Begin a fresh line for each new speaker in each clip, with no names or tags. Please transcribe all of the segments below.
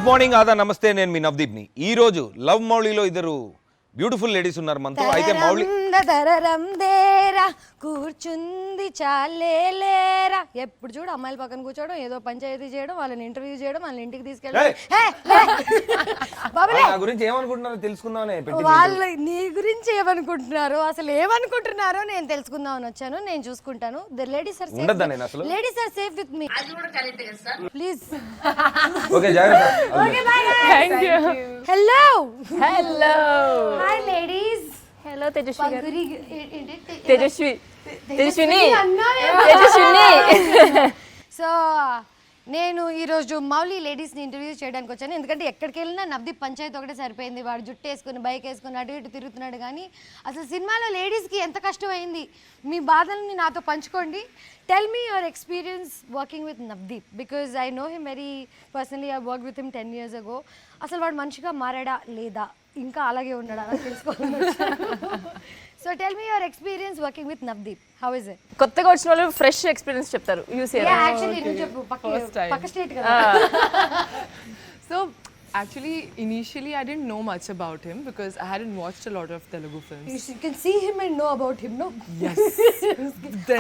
Good morning ఆదా నమస్తే నేను మీ నవదీప్ని. ఈ రోజు లవ్ మౌలీలో ఇద్దరు బ్యూటిఫుల్ లేడీస్ ఉన్నారు మనతో. అయితే మౌలి
దేరా కూర్చుంది చాలేరా, ఎప్పుడు చూడు అమ్మాయిల పక్కన కూర్చోవడం, ఏదో పంచాయతీ చేయడం, వాళ్ళని ఇంటర్వ్యూ చేయడం, వాళ్ళని ఇంటికి తీసుకెళ్ళడం.
గురించి ఏమనుకుంటున్నారో తెలుసుకుందామని.
వాళ్ళు నీ గురించి ఏమనుకుంటున్నారో, అసలు ఏమనుకుంటున్నారో నేను తెలుసుకుందామని వచ్చాను. నేను చూసుకుంటాను. The ladies are safe. Ladies are safe with me. Please.
Okay జాగ్రత్త.
Okay bye guys.
Thank you.
Hello
hello.
Hi ladies.
Hello Tejaswi గారు.
తేజస్వి.
తేజస్విని.
సో నేను ఈరోజు మౌలి లేడీస్ని ఇంటర్వ్యూ చేయడానికి వచ్చాను. ఎందుకంటే ఎక్కడికి వెళ్ళినా నవదీప్ పంచాయతీ ఒకటే సరిపోయింది. వాడు జుట్టు వేసుకుని బైక్ వేసుకుని అటు ఇటు తిరుగుతున్నాడు. కానీ అసలు సినిమాలో లేడీస్కి ఎంత కష్టమైంది, మీ బాధల్ని నాతో పంచుకోండి. Tell me your experience working with Navdeep, because I know him very personally. I work with him 10 years ago. అసలు వాడు మనిషిగా మారాడా లేదా, ఇంకా అలాగే ఉన్నాడా అని తెలుసుకోవాలి. So tell me your experience working with Navdeep. How is it?
కొత్తగా వచ్చిన వాళ్ళు ఫ్రెష్ ఎక్స్పీరియన్స్ చెప్తారు.
యాక్చువల్లీ నువ్వు చెప్పు, పక్క స్టేట్ కదా.
So actually initially I didn't know much about him because I hadn't watched a lot of Telugu films.
You can see him and know about him, no?
Yes.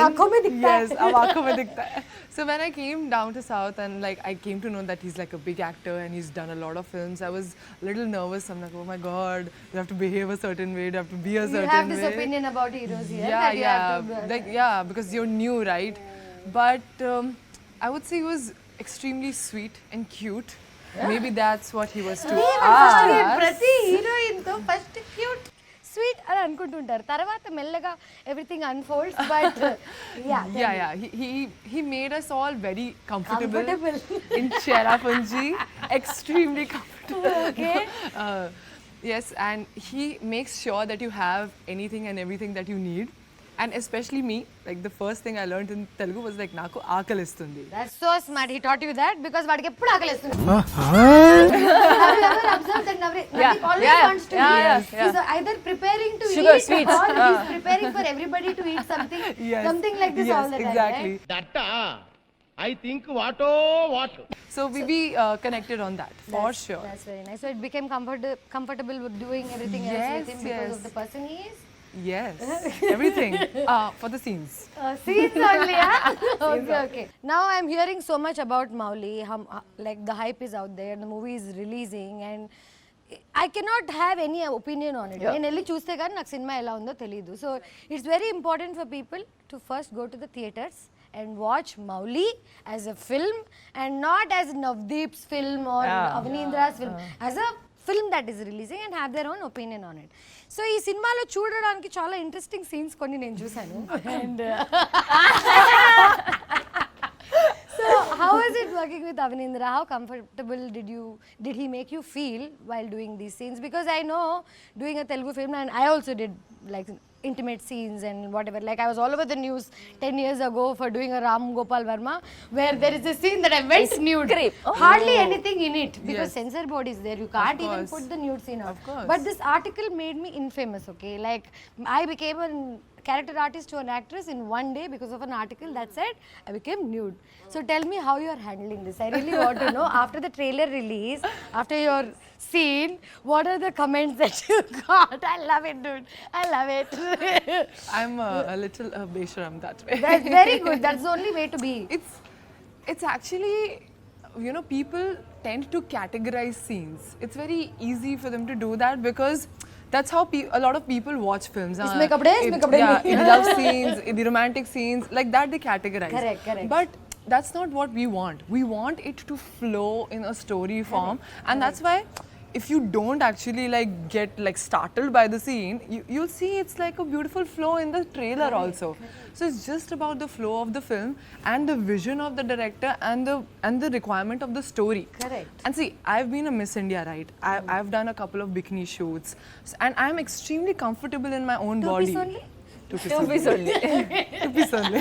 Aankhon mein dikhta hai.
Yes, ab aankhon mein dikhta hai. So when I came down to South and like I came to know that he's like a big actor and he's done a lot of films, I was a little nervous. I'm like, oh my god, you have to behave a certain way, you have to be a certain way.
You have this opinion about heroes here.
Like because you're new, right? But I would say he was extremely sweet and cute. Maybe that's what he was to us.
ప్రతి heroine తో first cute sweet అని అనుకుంటుంటారు, తర్వాత మెల్లగా everything unfolds. But
he made us all very comfortable in Cherrapunji. Extremely comfortable.
Okay.
Yes, and he makes sure that you have anything and everything that you need. And especially me, like the first thing I learned in Telugu was like naku aakalistundi.
That's so smart. He taught you that because vadiki eppudu aakalistundi. Have you ever observed that Navdeep always wants to eat? He's either preparing to
Sugar,
eat
sweets.
or he's preparing for everybody to eat something. Something like this all the time.
Exactly.
Right?
I think what.
So we connected on that for sure.
That's very nice. So it became comfortable with doing everything else with him because of the person he is.
Yes, everything for the scenes.
Scenes only, yeah? Okay. Now I'm hearing so much about Mouly. Like the hype is out there, the movie is releasing, and I cannot have any opinion on it. నేను వెళ్ళి చూస్తే కానీ నాకు cinema ఎలా ఉందో తెలియదు. So it's very important for people to first go to the theatres and watch Mouly as a film and not as Navdeep's film or Avneedra's film. As a film that is releasing and have their own opinion on it. So ఈ సినిమాలో చూడడానికి చాలా interesting scenes కొన్ని నేను చూసాను. And so how is it working with Avneendra? How comfortable did he make you feel while doing these scenes? Because I know doing a Telugu film, and I also did like intimate scenes and whatever. Like I was all over the news 10 years ago for doing a Ram Gopal Verma where there is a scene that I went nude. Hardly anything in it because censor board is there. You can't even put the nude scene out. But this article made me infamous, okay? Like I became a character artist to an actress in one day because of an article that said I became nude. So tell me how you are handling this. I really want to know. After the trailer release, after your scene, what are the comments that you got? I love it, dude. I love it.
I'm a little besharam that way.
That's very good. That's the only way to be.
It's actually, you know, people tend to categorize scenes. It's very easy for them to do that because that's how a lot of people watch films.
It's makeup day, makeup day.
Yeah, in love scenes, in the romantic scenes, like that they categorize.
Correct.
But that's not what we want. We want it to flow in a story form, and that's why if you don't actually like get like startled by the scene, you'll see it's like a beautiful flow in the trailer also. So it's just about the flow of the film and the vision of the director and the requirement of the story.
Correct.
And see, I've been a Miss India, right? I've done a couple of bikini shoots, and I'm extremely comfortable in my own body.
2 piece only?
2 piece only. 2 piece only.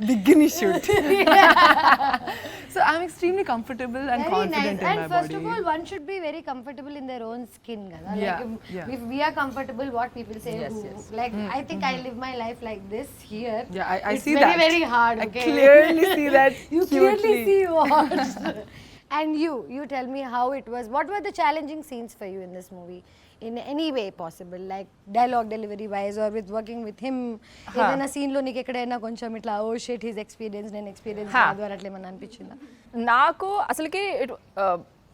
Bikini shoot. So I'm extremely comfortable and
very
confident
nice.
in
And
my
first
body.
of all, one should be very comfortable in their own skin. Gada.
Yeah,
Like if we are comfortable, what people say, like I think I live my life like this here.
Yeah, I
it's
see
very,
that.
very hard. Okay?
I clearly see that.
You clearly
cutely.
see what. And you tell me how it was. What were the challenging scenes for you in this movie? In any way possible, like dialogue delivery wise or with working with him. ఏదైనా scene లో నీకు ఎక్కడైనా కొంచెం ఇట్లా oh shit his experience నేను experience కాదు అని అట్లా ఏమన్నా అనిపించిందా?
నాకు అసలుకి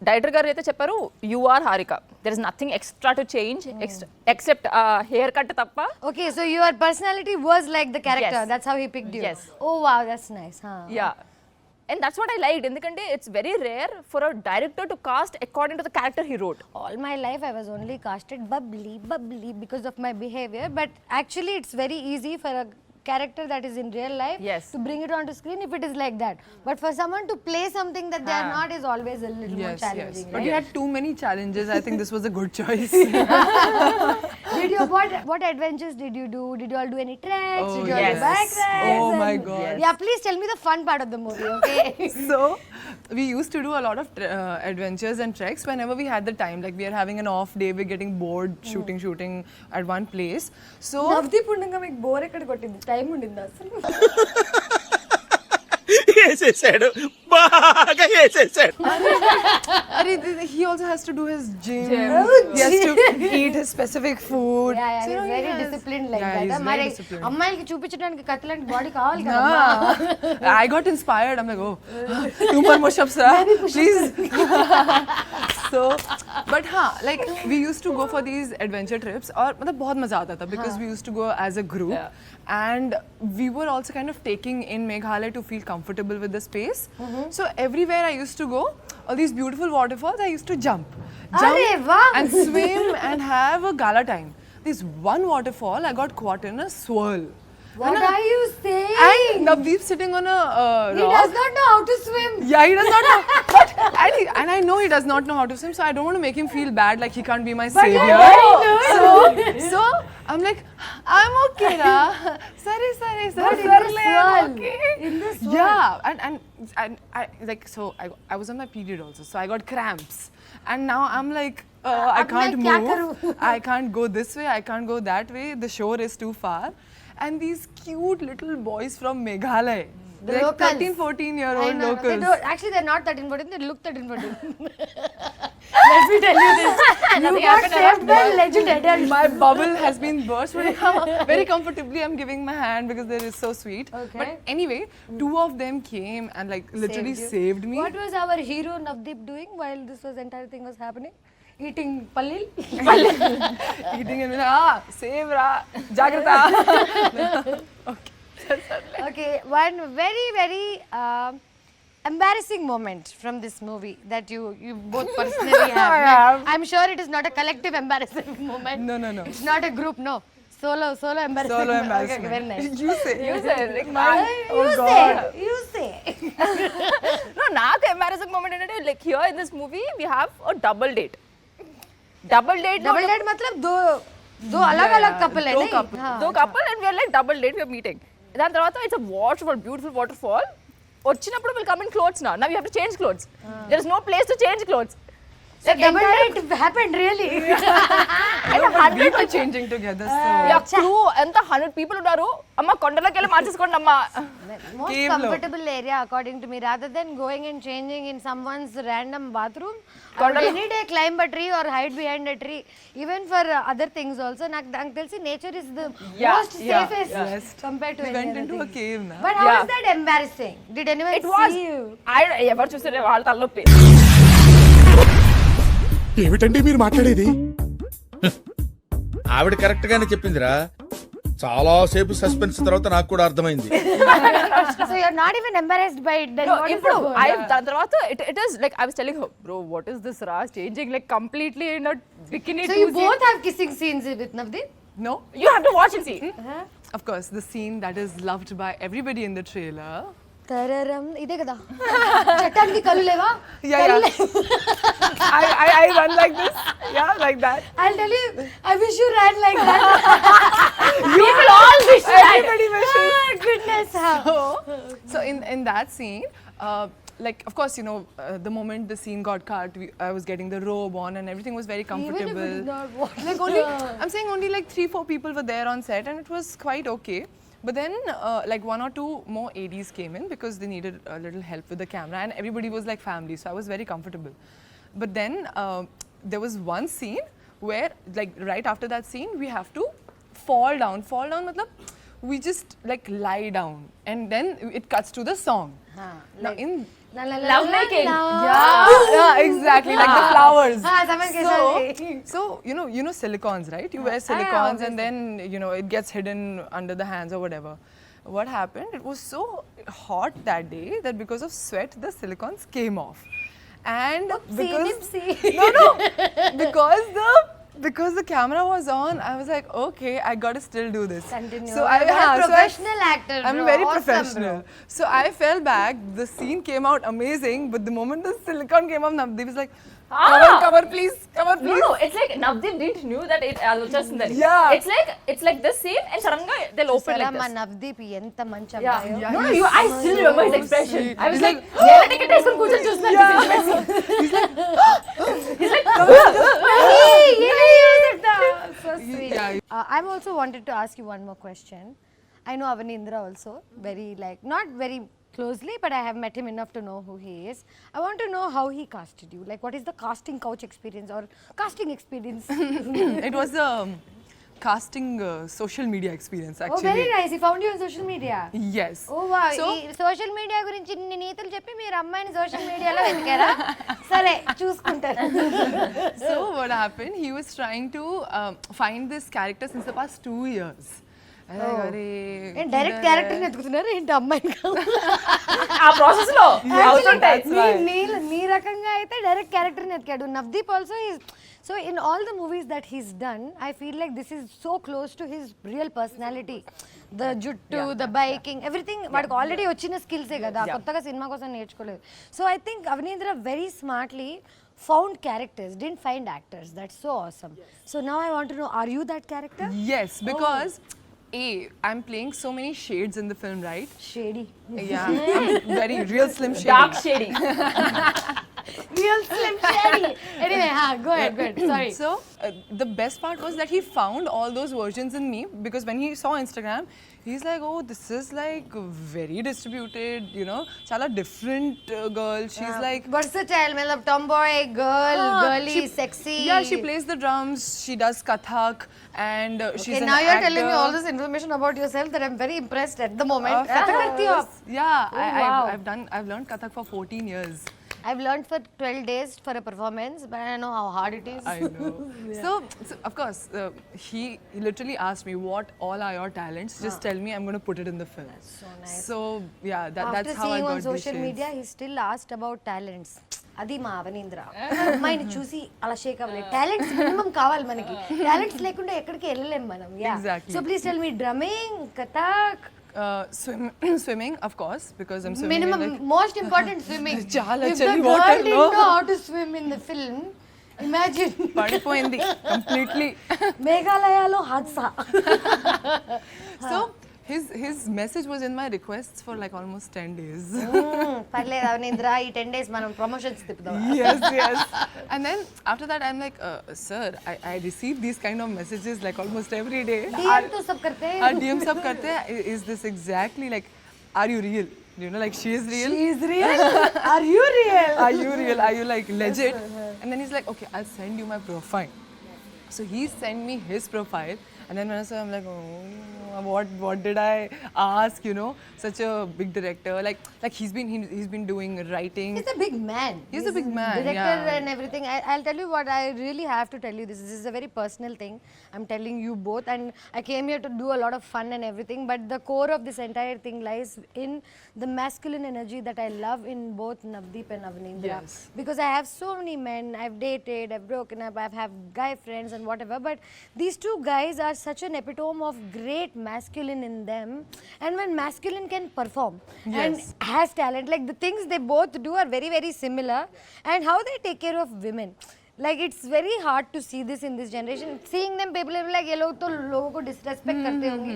డైరెక్టర్ గారు అయితే చెప్పారు you are Harika, there is nothing extra to change except hair cut తప్ప.
Okay, so your personality was like the character.
Yes.
That's how he picked you.
Yes.
Oh wow, that's nice. Huh.
Yeah. And that's what I liked. ఎందుకంటే it's very rare for a director to cast according to the character he wrote.
All my life I was only casted bubbly because of my behavior, but actually it's very easy for a character that is in real life
Yes.
to bring it onto screen if it is like that. But for someone to play something that they are not is always a little more
Yes,
challenging.
yes. But
Right?
you had too many challenges. I think this was a good choice.
Did you what adventures did you do? Did you all do any treks?
Oh,
Did you all
yes.
do bike rides?
Oh my
And-
God.
Yeah, please tell me the fun part of the movie, okay?
So we used to do a lot of adventures and treks whenever we had the time. Like we are having an off day, we're getting bored shooting at one place. So
Navdeep ఉండగా మీకు bore ఎక్కడ కొట్టింది? Time ఉండింది అసలు?
వేసేసాడు, బాగా వేసేసాడు.
he also has to do his gym. He has to eat his specific food.
Yeah,
So,
he's very
yes.
disciplined like
Yeah,
that.
he's very
మరి
disciplined.
అమ్మాయిలకి చూపించడానికి కత్తిలాంటి బాడీ కావాలి కదా.
I got inspired. I'm like, oh, 2 more push-ups, please. So, but like we used to go for these adventure trips, और मतलब बहुत मजा आता था because we used to go as a group, and we were also kind of taking in Meghalaya to feel comfortable with the space. So everywhere I used to go, all these beautiful waterfalls, I used to jump
అరే వా.
and swim and have a gala time. This one waterfall, I got caught in a swirl.
What are you saying?
And Navdeep sitting on a
He
rock.
does not know how to swim.
Yeah, he does not know. But, and I know he does not know how to swim, so I don't want to make him feel bad like he can't be my savior. So I'm like, I'm okay, ra. Sorry.
But in the swirl.
Okay.
In the swirl.
Yeah, and I like so I was on my period also, so I got cramps, and now I'm like. I
अब
can't
मैं क्या
move.
करूं?
I can't go this way. I can't go that way. The shore is too far. And these cute little boys from Meghalaya,
The
like
locals.
13, 14-year-old
I know. They
locals.
don't, actually, they're not 13, 14. They look 13, 14. Let me tell you this. You got saved by legend adults.
My bubble has been burst. Very comfortably, I'm giving my hand because they are so sweet.
Okay.
But anyway, 2 of them came and like literally
Saved you.
saved me.
What was our hero Navdeep doing while this entire thing was happening? Eating pallil?
Eating and save ra, jagrata.
Okay, one very, very embarrassing moment from this movie that you both personally have.
I have.
I'm sure it is not a collective embarrassing moment.
No.
It's not a group, no. Solo embarrassing.
Solo
Okay,
embarrassment.
very nice.
You say.
Like,
You say.
no, నాకు embarrassing moment ఏంటంటే like here in this movie we have a double date. Double date
मतलब दो अलग-अलग couple है
दो
नहीं?
couple.
हाँ.
దో couple and we're like double date we're meeting. దాని తర్వాత ఇట్స్ వాటర్ఫాల్, బ్యూటిఫుల్ వాటర్ఫాల్. వచ్చినప్పుడు విల్ కమ్ ఇన్ క్లోత్స్ నా you have to change clothes. There is no place to change clothes.
So double date happened really.
We were changing together. So
crew ఎంత 100 people ఉన్నారు. అమ్మ కొండలోకి వెళ్ళి మార్చేసుకోండి అమ్మా.
Most
Cave
comfortable area according to me rather than going and changing in someone's random bathroom. I would any day climb a tree or hide behind a tree. Even for other things also. నాకు తెలిసి nature is the most safest compared to
we
any
went
other
into a
thing.
cave now.
But how is that embarrassing? Did anyone
It was.
see you?
ఎవరు చూసారే వాళ్ళ తలనొప్పి.
ఏమిటండి మీరు మాట్లాడేది?
ఆవిడ correct గానే చెప్పిందిరా. చాలా సేపు సస్పెన్స్ తర్వాత నాకు కూడా అర్థమైంది.
So you're not even embarrassed by it then.
No,
what is
ఇప్పుడు
the
దాని తర్వాత it is like I was telling her, bro, what is this Raj changing like completely in a bikini.
So you both have kissing scenes with Navdeep?
No?
You have to watch and see.
Of course, the scene that is loved by everybody in the trailer.
తరరం ఇదే కదా చట్టానికి కళ్ళు లేవా
Yeah. I run like this. Yeah, like that.
I'll tell you I wish you ran like that.
People all wish that.
Everybody wishes.
Oh, goodness.
So in that scene, like of course the moment the scene got cut, I was getting the robe on and everything was very comfortable.
Even if it is not what
Like only I'm saying only like 3-4 people were there on set and it was quite okay. But then, like 1 or 2 more ADs came in because they needed a little help with the camera, and everybody was like family, so I was very comfortable. But then there was one scene where, like right after that scene, we have to fall down. Fall down, matlab, we just like lie down, and then it cuts to the song. Now in
Love making.
yeah, exactly, like the flowers.
someone can
So you know silicons, right? You wear silicons and then it gets hidden under the hands or whatever. What happened? It was so hot that day that because of sweat, the silicons came off. And because the camera was on, I was like, okay, I gotta still do this.
Continue.
So
Professional actor,
I'm
bro.
very
Awesome,
professional.
bro.
So I fell back. The scene came out amazing, but the moment the silicone came up, Navdeep was like, cover please, cover please.
No, it's like Navdeep didn't knew that it Alochasundari.
Yeah.
It's like this scene and suddenly they'll open like
మా
this.
Navdeep ఎంత మంచి
Yeah.
అబ్బాయో.
No, I still remember his expression.
sweet.
I was
He's
like, నేను ticket వేసుకొని కూర్చొని చూస్తున్నాను.
So sweet. I'm also wanted to ask you one more question. I know Avanindra also very not very closely, but I have met him enough to know who he is. I want to know how he casted you. Like, what is the casting couch experience or casting experience?
It was a casting social media experience
Oh,
actually.
very nice. He found you on social media.
Yes.
Oh wow.
So,
ఈ social media గురించి ఇన్ని నీతులు చెప్పి మీరు అమ్మాయిని social మీడియాలో వెతికారా? సరే చూసుకుంటారు.
so what happened? He was trying to find this character since the past 2 years.
ఏం డైరెక్ట్ క్యారెక్టర్ ఎత్తుకుతున్నారు ఏంటి అమ్మాయిని
ఆ ప్రాసెస్ లో అవుతుంటాయి.
నీ రకంగా అయితే డైరెక్ట్ క్యారెక్టర్ ఎత్తుకాడు. Navdeep also so in all the movies that he's done I feel like this is so close to his real personality. The జుట్టు, ద బైకింగ్, ఎవ్రీథింగ్ వాడికి ఆల్రెడీ వచ్చిన స్కిల్సే కదా, కొత్తగా సినిమా కోసం నేర్చుకోలేదు. So I think Avanindra very smartly found characters, didn't find actors. That's so awesome. So now I want to know, are you that character?
Yes, because I'm playing so many shades in the film, right?
Shady.
Yeah, I'm very real slim shady.
Dark shady.
Real slim shady. Anyway, go ahead. Sorry.
So the best part was that he found all those versions in me, because when he saw Instagram, he's like, oh, this is like very distributed, chala different girl. She's like
versatile, matlab tomboy, girly, sexy.
Yeah, she plays the drums, she does Kathak, and she's an
now you're
actor.
telling me all this information about yourself that I'm very impressed at the moment.
Of course. Yeah,
wow.
I've learned Kathak for 14 years.
I've learned for 12 days for a performance, but I know how hard it is.
I know. So of course, he literally asked me, what all are your talents? Just tell me, I'm going to put it in the film. That's
so nice.
So yeah,
After
that's how I
seeing
got
on
these
social
shades.
media, he still asked about talents. అది మా అవనీంద్ర అమ్మాయిని చూసి అలా షేక్ అవ్వలేదు. Talents minimum కావాలి మనకి. Talents లేకుండా ఎక్కడికి వెళ్ళలేం మనం.
Exactly.
So please tell me drumming, Kathak,
swimming, of course, because I'm swimming.
minimum most important swimming.
Chala
If the
chali
girl
water,
didn't
no.
know how to swim in the film, imagine.
పడిపోయింది completely.
మేఘాలయలో హాద్సా.
So his message was in my requests for like almost 10 days.
పర్లేదు అవనీంద్ర, ఈ 10 days మనం promotions తిప్పుదాం.
yes. And then after that I'm like, sir, I receive these kind of messages like almost every day.
DM तो सब करते हैं.
DM sab karte hain. Is this exactly like, are you real? Like she is real.
She is real. Are you real?
Are you real? Are you like legit? And then he's like, okay, I'll send you my profile. So he sent me his profile, and then when I saw, I'm like, oh, what did I ask? Such a big director. Like he's been doing writing.
He's a big man.
He's a big man,
Director
yeah.
and everything. I'll tell you what, I really have to tell you this. This is a very personal thing. I'm telling you both, and I came here to do a lot of fun and everything. But the core of this entire thing lies in the masculine energy that I love in both Navdeep and Avanindra.
Yes.
Because I have so many men. I've dated, I've broken up, I've had guy friends and whatever. But these two guys are such an epitome of great masculine in them. And when masculine can perform and has talent, like the things they both do are very, very similar. And how they take care of women. Like it's very hard to see this in this generation. Seeing them, people are like, ये लोग तो लोगों को disrespect करते होंगे.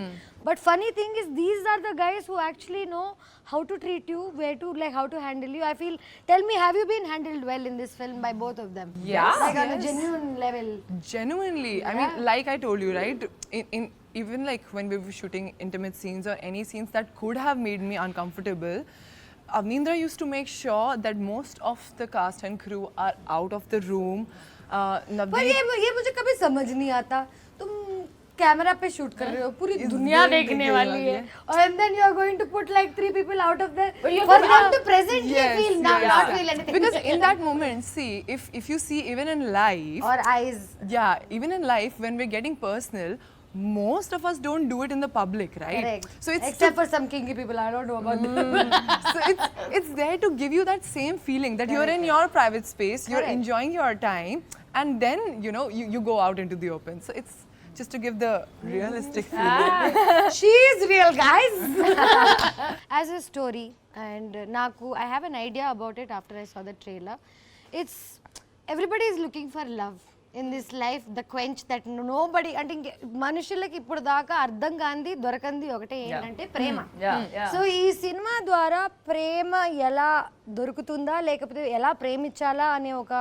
But funny thing is, these are the guys who actually know how to treat you, where to how to handle you. I feel. Tell me, have you been handled well in this film by both of them?
Yes.
Like on a genuine level.
Genuinely. I mean, like I told you, right? even like when we were shooting intimate scenes or any scenes that could have made me uncomfortable, Avnindra used to make sure that most of the cast and crew are out of the room.
पर
Navdeep,
ये मुझे कभी समझ नहीं आता तुम camera पे shoot कर रहे हो पूरी दुनिया देखने वाली है और and then you are going to put like 3 people out of there for them to presently feel not feel anything
because in that moment, see, if you see even in life,
or eyes
yeah, even in life when we're getting personal, most of us don't do it in the public, right?
correct
So it's
except for some kinky people I don't know about them
so it's there to give you that same feeling that you're in your private space, you're
Correct.
enjoying your time, and then you go out into the open. So it's just to give the realistic feeling.
she is real guys as a story and naku I have an idea about it after I saw the trailer. It's everybody is looking for love in this life, the quench that nobody అంటే మనుషులకి ఇప్పుడు దాకా అర్థం కాంది దొరకంది ఒకటే ఏంటంటే ప్రేమ. So ఈ cinema ద్వారా ప్రేమ ఎలా దొరుకుతుందా లేకపోతే ఎలా ప్రేమించాలా అనే ఒక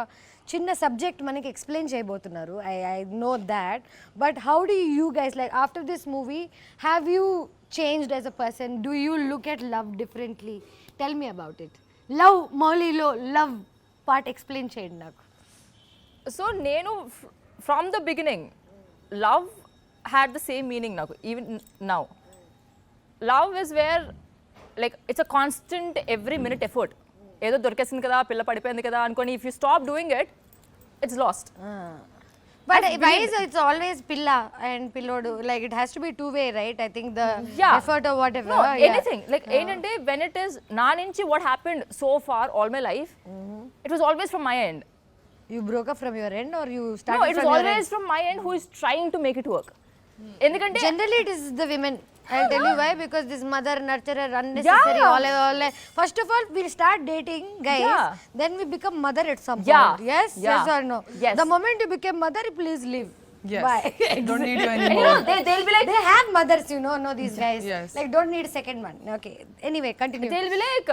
చిన్న సబ్జెక్ట్ మనకి ఎక్స్ప్లెయిన్ చేయబోతున్నారు. I know that but how do you guys like after this movie have you changed as a person? Do you look at love differently? Tell me about it. Love మౌలీలో love part explain చేయండి నాకు.
So నేను from the beginning love had the same meaning నాకు even now. Love is where like it's a constant every minute effort. ఏదో దొరికేసింది కదా పిల్ల పడిపోయింది కదా అనుకోని if you stop doing it it's last.
But why is it's always pilla and pillodu? Like it has to be two way, right? I think the effort or whatever.
No, anything. Like ఏంటంటే when it is నా నుంచి what happened so far all my life, it was always from my end.
You broke up from your end or you started
No, it was
from your
always
end?
from my end who is trying to make it work. ఎందుకంటే
Generally it is the women. I'll tell you why, because this mother nurturer unnecessary all first of all we'll start dating guys, then we become mother at some point. Yes or no?
Yes.
The moment you become mother, please leave.
Yes.
Bye.
Don't need you
you
anymore.
know, they'll be like
They have mothers, you know these guys.
Yes.
Like don't need a second one. Okay, anyway continue.
they'll be like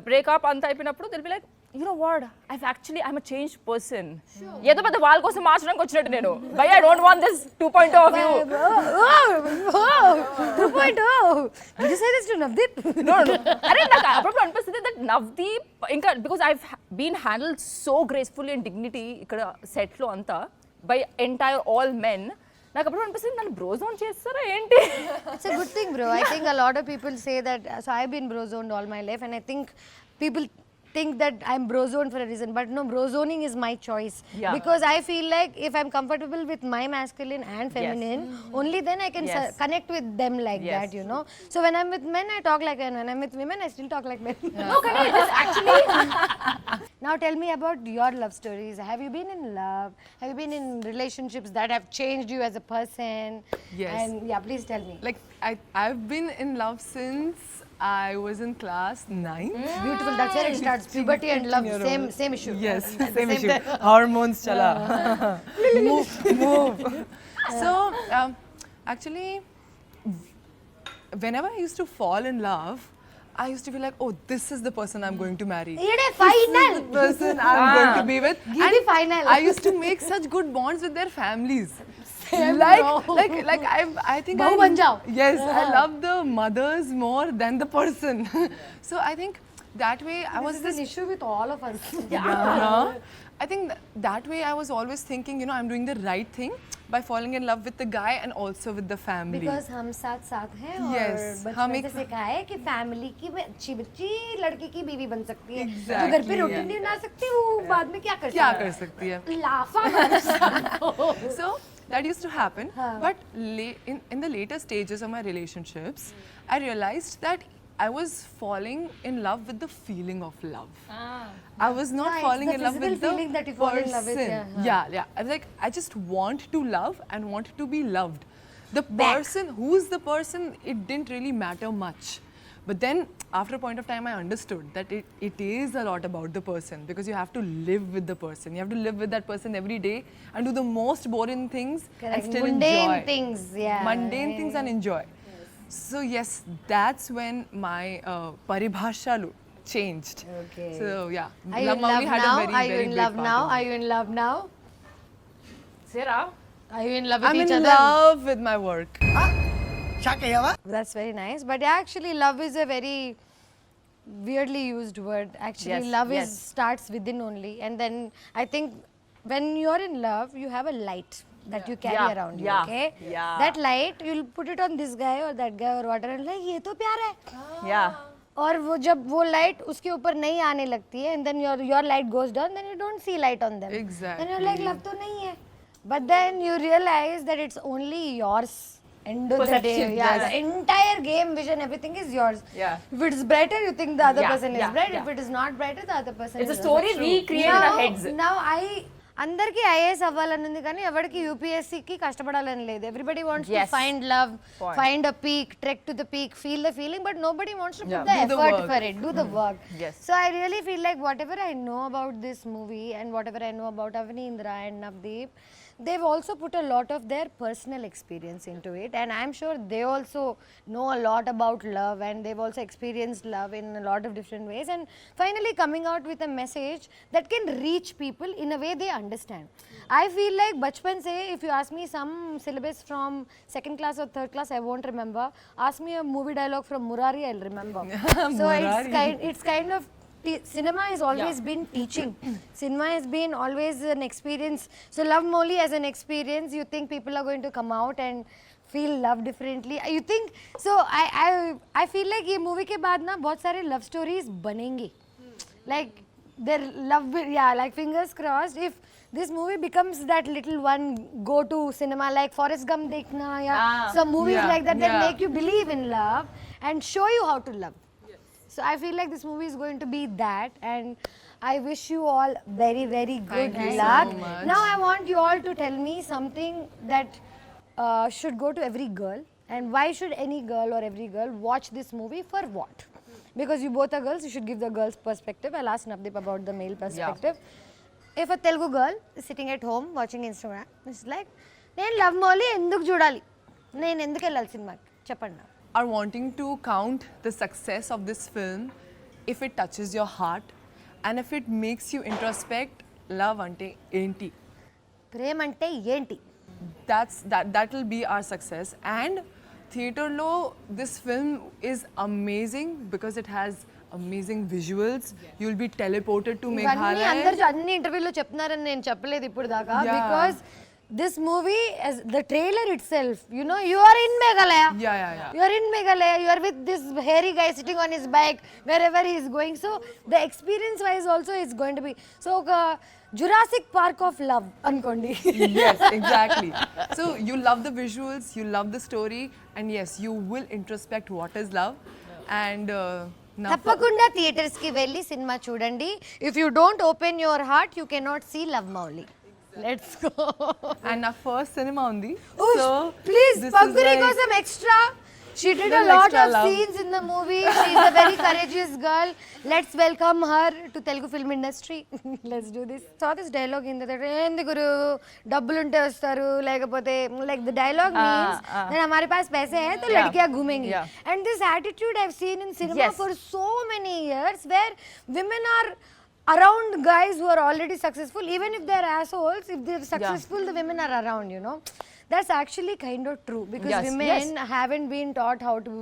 breakup అంత అయిపోయినప్పుడు they'll be like you know what I'm a changed person. ఏదో పెద్ద వాళ్ళ కోసం మార్చడానికి వచ్చినట్టు నేను by I don't want this 2.0 of you.
2.0. Did you say this to Navdeep?
No. అరే నాకు అప్పుడప్పుడు అనిపిస్తుంది దట్ నవ్దీప్ ఇంకా because I been handled so gracefully and dignity ఇక్కడ సెట్లో అంతా బై ఎంటైర్ ఆల్ మెన్. నాకు అప్పుడు అనిపిస్తుంది నన్ను బ్రోజోన్ చేస్తారా ఏంటి?
It's a good thing, bro. I think a lot of people say that. So I've been brozoned all my life, and I think people think that I'm brozoned for a reason, but no, brozoning is my choice.
Yeah.
Because I feel like if I'm comfortable with my masculine and feminine, only then I can connect with them like that, you know. So when I'm with men, I talk like men. When I'm with women, I still talk like men.
No, can I just actually
Now tell me about your love stories. Have you been in love? Have you been in relationships that have changed you as a person?
Yes.
And yeah, please tell me.
Like I've been in love since I was in class 9.
Beautiful. That's where it starts. Puberty and love, same issue.
Yes,
At the
same issue.
time.
Hormones chala. move. So actually, whenever I used to fall in love, I used to be like, oh, this is the person I'm going to marry.
It is final.
The person I'm going to be with.
Give
And
the final.
I used to make such good bonds with their families. Like I think
Bahu ban jao.
Yes, I love the mothers more than the person. So I think that way I was
This is an issue with all of us.
I think that way I was always thinking, I'm doing the right thing by falling in love with the guy and also with the family.
Because हम साथ साथ हैं और
Yes,
बचपन
हम
से
एक-
सिखाया है कि फैमिली की अच्छी बच्ची लड़की की बीवी बन सकती है। तो
Exactly,
घर पे रोटी नहीं बना सकती वो बाद में क्या कर
क्या
सकती
कर सकती है?
है? लाफा
So that used to happen. But in the later stages of my relationships, I realized that I was falling in love with the feeling of love. I was not
it's
falling
the
in love with
physical
the
feeling that you fall in love with,
person. Yeah. I was like, I just want to love and want to be loved. The person, who's the person, it didn't really matter much. But then, after a point of time, I understood that it is a lot about the person, because you have to live with the person. You have to live with that person every day and do the most boring things and still
Mundane
enjoy.
things, yeah.
Mundane things and enjoy. So yes, that's when my paribhasha changed.
Okay.
So yeah,
Are you in love
Mouly had
now?
a very,
Are you
very
in
big
love
part
now?
in it.
Are you in love now?
Sarah,
Are you in love with
I'm
each
in
other?
love with my work.
That's very nice. But yeah, actually, love is a very weirdly used word. Actually,
Yes,
love
yes.
is starts within only, and then I think when you're in love, you have a light that you carry
Yeah,
around you.
yeah,
Okay,
yeah.
that light you'll put it on this guy or that guy or whatever, and like ये तो प्यार है.
Yeah.
और वो जब वो light उसके ऊपर नहीं आने लगती है, and then your light goes down, then you don't see light on them.
Exactly.
Then you're like love तो नहीं है. But then you realize that it's only yours. End of the day,
Perception,
yeah,
yes.
the entire game vision, everything is yours.
Yeah.
If it's brighter, you think the other
Yeah,
person is
yeah,
bright.
yeah.
If it is not brighter, the other person
It's
is
a story
not.
recreated in our heads.
Now అందరికి IAS అవ్వాలని ఉంది కానీ ఎవరికి యూపీఎస్సీకి కష్టపడాలని లేదు. Everybody wants to
Yes.
Find love,
Point.
Find a peak, trek to the peak, feel the feeling, but nobody wants to
Yeah.
Put the
Do the
effort
work.
For it, do the work.
Yes.
So I really feel like whatever I know about this movie and whatever I know about Avinindra and Navdeep, they've also put a lot of their personal experience into it, and I'm sure they also know a lot about love, and they've also experienced love in a lot of different ways, and finally coming out with a message that can reach people in a way they understand. I feel like bachpan se, if you ask me some syllabus from second class or third class, I won't remember. Ask me a movie dialogue from Murari, I'll remember. So it's kind of cinema has always been teaching. Cinema has been always an experience. So Love Mouly as an experience, you think people are going to come out and feel love differently? You think so? I feel like ये movie के बाद ना बहुत सारे love stories बनेंगे. Like their love, yeah, like fingers crossed. If this movie becomes that little one go-to cinema, like Forrest Gump dekhna, yeah, some movies like that that make you believe in love and show you how to love. So I feel like this movie is going to be that, and I wish you all very, very good
Thank you
luck.
so much.
Now I want you all to tell me something that should go to every girl, and why should any girl or every girl watch this movie for what? Because you both are girls, you should give the girls' perspective. I'll ask Navdeep about the male perspective. If a Telugu girl is sitting at home watching Instagram, it's like, నేను love Mouli ఎందుకు చూడాలి, నేను ఎందుకు వెళ్ళాలి సినిమాకి చెప్పండి.
Are wanting to count the success of this film if it touches your heart and if it makes you introspect love ante enti.
ప్రేమ అంటే ఏంటి?
That will be our success. And theater lo, this film is amazing because it has amazing visuals. You'll be teleported to
ఇవన్నీ
Meghalaya.
అందరు అన్ని ఇంటర్వ్యూలో చెప్తున్నారని నేను చెప్పలేదు ఇప్పుడు దాకా.
Yeah.
Because this movie, as the trailer itself, you know, you are in Meghalaya.
Yeah.
You are in Meghalaya. You are with this hairy guy sitting on his bike wherever he is going. So the experience wise also is going to be so Jurassic Park of love ankondi.
Yes, exactly. So you love the visuals, you love the story, and yes, you will introspect what is love. And now
తప్పకుండా theatres కి వెళ్ళి cinema చూడండి. If you don't open your heart, you cannot see Love Mouly. Let's go.
and our first cinema undi.
Oosh,
So
please,
this is
Pankuri
like-
kosam extra. She did a
Little
lot
extra
of
love.
scenes in the movie. She's a very courageous girl. Let's welcome her to Telugu film industry. Let's do this. Saw this dialogue in the ఏంది గురు డబ్బులు ఉంటే వస్తారు లేకపోతే like the dialogue means that हमारे पास पैसे हैं तो लड़कियां घूमेंगी.
Yeah.
And this attitude I've seen in cinema
Yes.
for so many years where women are around guys who are already successful, even if they're assholes, if they're successful, the women are around, you know. That's actually kind of true because
Yes,
women haven't been taught how to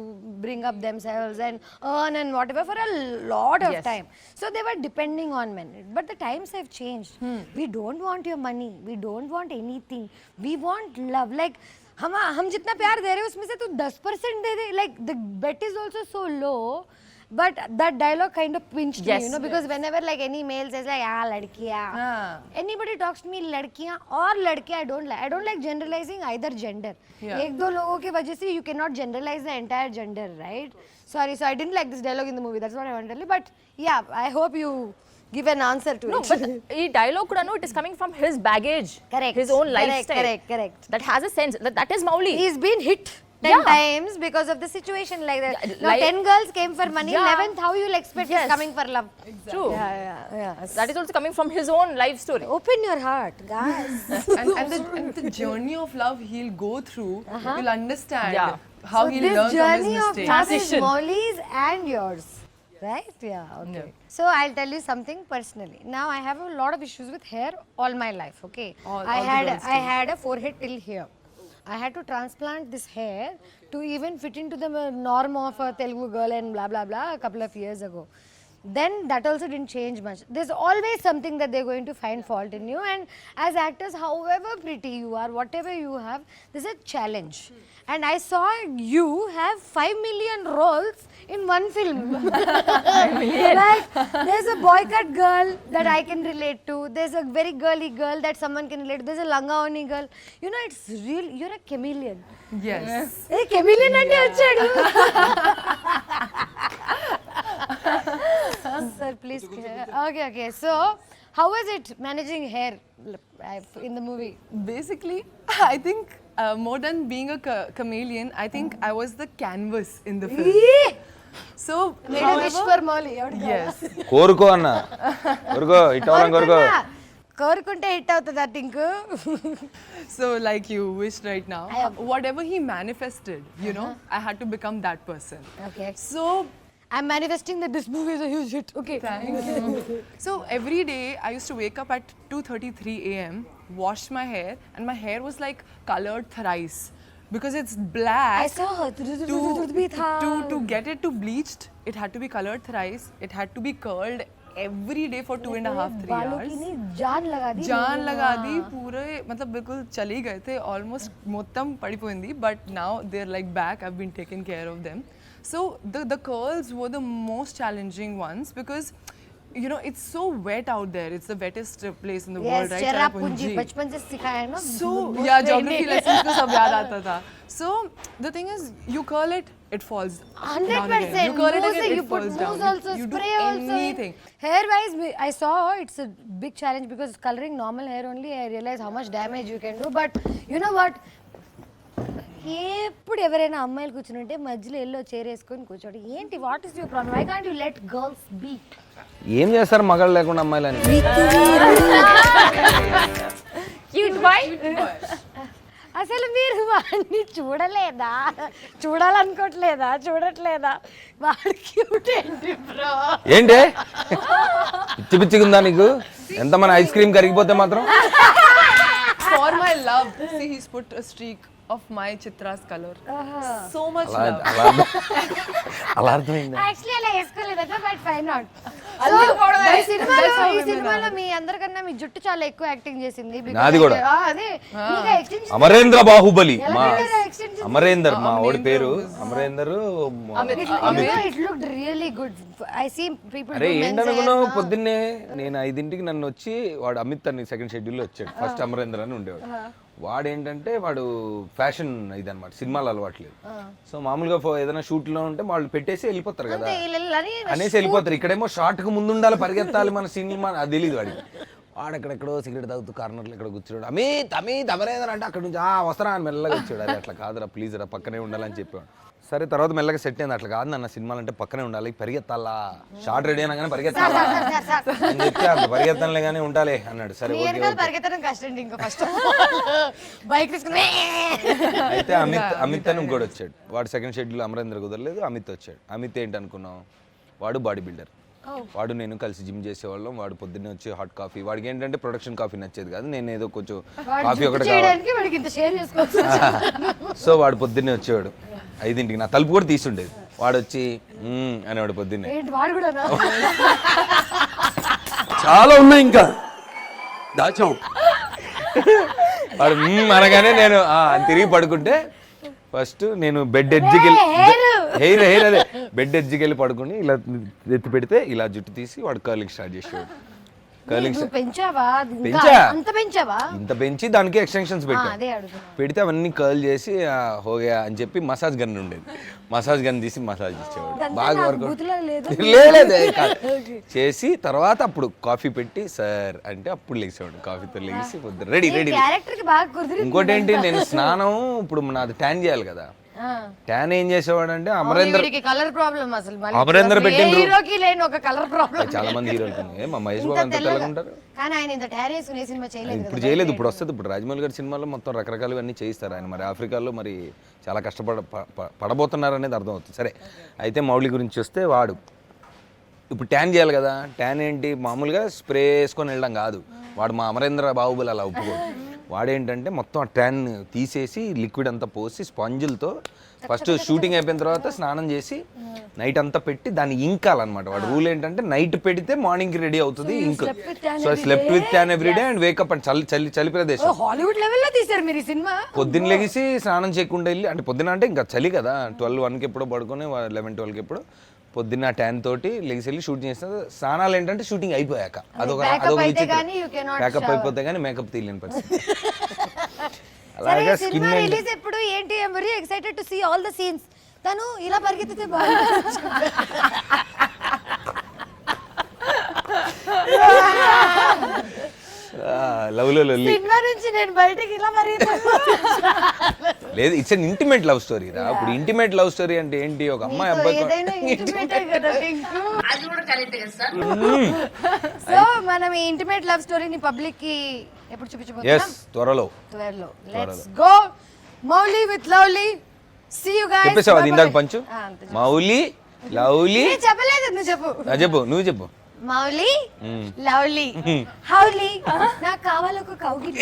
bring up themselves and earn and whatever for a lot of
Yes.
time. So they were depending on men. But the times have changed. We don't want your money. We don't want anything. We want love. Like हम जितना प्यार दे रहे हैं उसमें से तू 10% दे दे. Like the bet is also so low. But that dialogue kind of pinched me,
Yes.
you know, because whenever like any male says like, ladkiyan. Anybody talks to me ladkiyan or ladke, I don't like generalizing either gender.
Yeah.
एक दो लोगों की वजह से you cannot generalize the entire gender, right? Sorry, so I didn't like this dialogue in the movie. That's what I want to tell you. But yeah, I hope you give an answer to
No,
it.
but ఈ dialogue కూడా it is coming from his baggage.
Correct.
His own lifestyle.
Correct.
That has a sense. That is Mouly.
He's been hit 10
Yeah.
times because of the situation like that.
Yeah,
Now
like-
10 girls came for money.
Yeah.
11th, how you'll expect
Yes.
is coming for love?
True.
Yeah.
That is also coming from his own life story.
Open your heart, guys.
and the journey of love he'll go through, you'll understand
Yeah.
how
So
he'll
this
learn from his
journey of
mistakes.
love is
Transition.
Mouly's and yours. Right? Yeah. Okay. So I'll tell you something personally. Now I have a lot of issues with hair all my life. Okay.
All the girls
I had a forehead till here. I had to transplant this hair to even fit into the norm of a Telugu girl and blah blah blah a couple of years ago. Then that also didn't change much. There's always something that they're going to find fault in you, and as actors, however pretty you are, whatever you have, there's a challenge. And I saw you have 5 million roles in one film. Like there's a boycott girl that I can relate to. There's a very girly girl that someone can relate to. There's a langaoni girl. You know, it's real. You're a chameleon.
Yes.
Hey, chameleon ante vachadu. Sir, please. Okay. So, how was it managing hair in the movie?
Basically, I think more than being a chameleon, I think I was the canvas in the film. So,
Made a wish for Molly.
yes.
కోరుకో అన్న కోరుకో ఇట్టవరం కోరుకో
కోరుకుంటే hit అవుతుంది ఆ think.
So, like you wished right now, whatever he manifested, you know, I had to become that person.
Okay.
So,
I'm manifesting that this movie is a huge hit. Okay.
so every day I used to wake up at 2:33 a.m., wash my hair, and my hair was like colored thrice because it's black.
I saw her.
To get it to bleached, it had to be colored thrice. It had to be curled every day for 2.5-3 hours.
जान लगा दी.
जान लगा दी पूरे मतलब बिल्कुल चली गए थे ऑलमोस्ट మొత్తం పడిపోయింది but now they're like back. I've been taking care of them. So the curls were the most challenging ones because you know it's so wet out there. It's the wettest place in the world, right?
Cherrapunji बचपन से सिखाया है ना.
So yeah, geography lessons को सब याद आता था. So the thing is, you curl it, it falls
100%.
You curl it again,
You
it
put
falls
mousse
down.
also,
You do
spray also.
anything.
Hair wise, I saw it's a big challenge because coloring normal hair only, I realize how much damage you can do. But you know what? ఎప్పుడు ఎవరైనా అమ్మాయిలు కూర్చుంటే మధ్యలో yellow chair వేసుకొని కూర్చోండి. ఏంటి what is your problem? Why can't you let girls be?
ఏం చేస్తారు మగాళ్ళు లేకుండా అమ్మాయిలని?
Cute boy.
అసలు మీరు వాడిని చూడలేదా? చూడట్లేదా? వాడు క్యూట్ ఏంటి బ్రో?
ఏంటి పిచ్చి పిచ్చిగుందా నీకు? ఎంత మన ఐస్ క్రీమ్ కరిగిపోతే మాత్రం
For my love, see he's put a streak of my Chitra's color. So much love.
అలా అర్థమైందా?
యాక్చువల్లీ అలా వేసుకోలేదట బట్ ఫైన్ నాట్.
That's
ఈ సినిమాలో మీ అందరికన్నా మీ జుట్టు చాలా ఎక్కువ యాక్టింగ్ చేసింది.
నాది కూడా.
అదే
అమరేంద్ర బాహుబలి మా
extension?
అమరేందర్ మా ఓడి పేరు Amarender
it looked really good. I see people
అరే ఏంటనుకున్నావు పొద్దున్నే నేను 5ంటికి నన్ను వచ్చి వాడు అమిత్ అని సెకండ్ షెడ్యూల్లో వచ్చాడు. ఫస్ట్ అమరేందర్ అని ఉండేవాడు. వాడు ఏంటంటే వాడు ఫ్యాషన్ ఇదన్నమాట, సినిమాలు అలవాట్లేదు. సో మామూలుగా ఏదైనా షూట్లో ఉంటే వాళ్ళు పెట్టేసి వెళ్ళిపోతారు కదా అనేసి వెళ్ళిపోతారు. ఇక్కడేమో షార్ట్ కు ముందు ఉండాలి, పరిగెత్తాలి మన సినిమా, అది తెలియదు వాడికి. వాడెక్కడెక్కడో సిగరెట్ తాగుతూ కార్నర్లో ఇక్కడ కూర్చోడు. అమిత్ అమరేందర్ అంటే అక్కడ నుంచి వస్తారా అని మెల్లగా వచ్చాడు. అది అట్లా కాదురా ప్లీజ్ రా పక్కనే ఉండాలని చెప్పాడు. సరే తర్వాత మెల్లగా సెట్ అయింది. అట్లా కాదు నన్న సినిమాలు అంటే పక్కనే ఉండాలి, పరిగెత్తాలా, షార్ట్ రెడీ అనగానే పరిగెత్తాలా అని చెప్పి అంత పరిగెత్తాలే కానీ ఉండాలి అన్నాడు. సరే
పరిగెత్తడం కష్టం ఇంకా ఫస్ట్ బైక్ తీసుకుని.
అయితే అమిత్ అని ఇంకోటి వచ్చాడు. వాడు సెకండ్ షెడ్యూల్ అమరేంద్ర కుదరలేదు, అమిత్ వచ్చాడు. అమిత్ ఏంటి అనుకున్నావు, వాడు బాడీ బిల్డర్. వాడు నేను కలిసి జిమ్ చేసేవాళ్ళం. వాడు పొద్దున్నే వచ్చి హాట్ కాఫీ, వాడికి ఏంటంటే ప్రొడక్షన్ కాఫీ నచ్చేది కాదు, నేను ఏదో కొంచెం కాఫీ ఒకటి సో వాడు పొద్దున్నే వచ్చేవాడు 5ంటికి. నా తలుపు కూడా తీసుండేది. వాడు వచ్చి అనేవాడు పొద్దున్నే.
చాలా ఉన్నాయి ఇంకా దాచాం.
వాడు అనగానే నేను తిరిగి పడుకుంటే ఫస్ట్ నేను బెడ్ ఎడ్జ్కి హెయిర్ అదే బెడ్ ఎడ్జ్కి వెళ్ళి పడుకుని ఇలా ఎత్తి పెడితే ఇలా జుట్టు తీసి వాడు కర్లింగ్ స్టార్ట్ చేసేవాడు. కర్లింగ్ ఇంత పెంచి దానికి ఎక్స్టెన్షన్స్ పెడితే అవన్నీ కర్ల్ చేసి హోగా అని చెప్పి మసాజ్ గన్ ఉండేది. మసాజ్ గన్ తీసి మసాజ్ ఇచ్చేవాడు. బాగా వర్క్ లేదు చేసి తర్వాత అప్పుడు కాఫీ పెట్టి సార్ అంటే అప్పుడు లేచేవాడు. కాఫీతో లేచి రెడీ. ఇంకోటి ఏంటి, నేను స్నానం ఇప్పుడు నాది ట్యాన్ చేయాలి కదా, ట్యాన్ ఏం చేసేవాడు అంటే అమరేందర్
కలర్ ప్రాబ్లం అసలు
అమరేందర్ పెట్టిండ్రు.
హీరోకి లేని ఒక కలర్ ప్రాబ్లం.
చాలా మంది హీరోలు మా మహేష్ బాబు అంత తెల్లగా ఉంటారు.
కానీ ఆయన ఇంత ట్యాన్ వేసుకునే సినిమా చేయలేదు.
ఇప్పుడు చేయలేదు, ఇప్పుడు వస్తుంది. ఇప్పుడు రాజమౌళి గారి సినిమాలో మొత్తం రకరకాలు అన్నీ చేయిస్తారు ఆయన. మరి ఆఫ్రికాలో మరి చాలా పడబోతున్నారు అనేది అర్థమవుతుంది. సరే అయితే మౌళి గురించి వస్తే ఇప్పుడు ట్యాన్ చేయాలి కదా, ట్యాన్ ఏంటి మామూలుగా స్ప్రే వేసుకొని వెళ్ళడం కాదు, వాడు మా అమరేంద్ర బాహుబలి అలా ఒప్పుకోడు. వాడేంటంటే మొత్తం ఆ ట్యాన్ తీసేసి లిక్విడ్ అంతా పోసి స్పాంజిలతో ఫస్ట్ షూటింగ్ అయిపోయిన తర్వాత స్నానం చేసి నైట్ అంతా పెట్టి దాన్ని ఇంకాలన్నమాట. వాడు రూల్ ఏంటంటే నైట్ పెడితే మార్నింగ్కి రెడీ అవుతుంది ఇంక్. So slept with tan everyday and wake up and చలి ప్రదేశం.
హాలీవుడ్ లెవెల్లో తీశారు మీరు ఈ సినిమా.
పొద్దున్న లెగిసి స్నానం చేయకుండా వెళ్ళి, అంటే పొద్దున అంటే ఇంకా చలి కదా, 12-1కి ఎప్పుడో పడుకొని 11-12కి ఎప్పుడో పొద్దున్న ట్యాన్ తోటి లెగిసి వెళ్ళి షూట్ చేస్తారు. స్నానాలు ఏంటంటే షూటింగ్ అయిపోయాక అదొక ప్యాకప్ అయిపోతే కానీ మేకప్ తీయలేని పరిస్థితి. అలాగే స్కిన్
రిలీజ్ ఎప్పుడు ఏంటి? I am very excited to see all the scenes. తను ఇలా పరిగెత్తితే బాగుంటుంది.
లవ్లో లొల్లి
సినిమా నుంచి నేను బయటికి ఇలా
లేదు, it's an intimate love story రా. ఇప్పుడు ఇంటిమేట్ లవ్ స్టోరీ అంటే ఏంటి, ఒక అమ్మాయి అబ్బాయి.
సో మనం ఈ ఇంటిమేట్ లవ్ స్టోరీని పబ్లిక్ కి ఎప్పుడు చూపించబోతున్నాం?
త్వరలో.
Let's go Mouli with lovely. See you guys.
చెప్పేసావు అది ఇందాక పంచు. మౌలీ లవ్లీ
చెప్పలేదు, నువ్వు చెప్పు.
చెప్పు, నువ్వు చెప్పు.
మౌలీ లవ్లీ హౌలీ నాకు కావాలి ఒక కౌగిలి.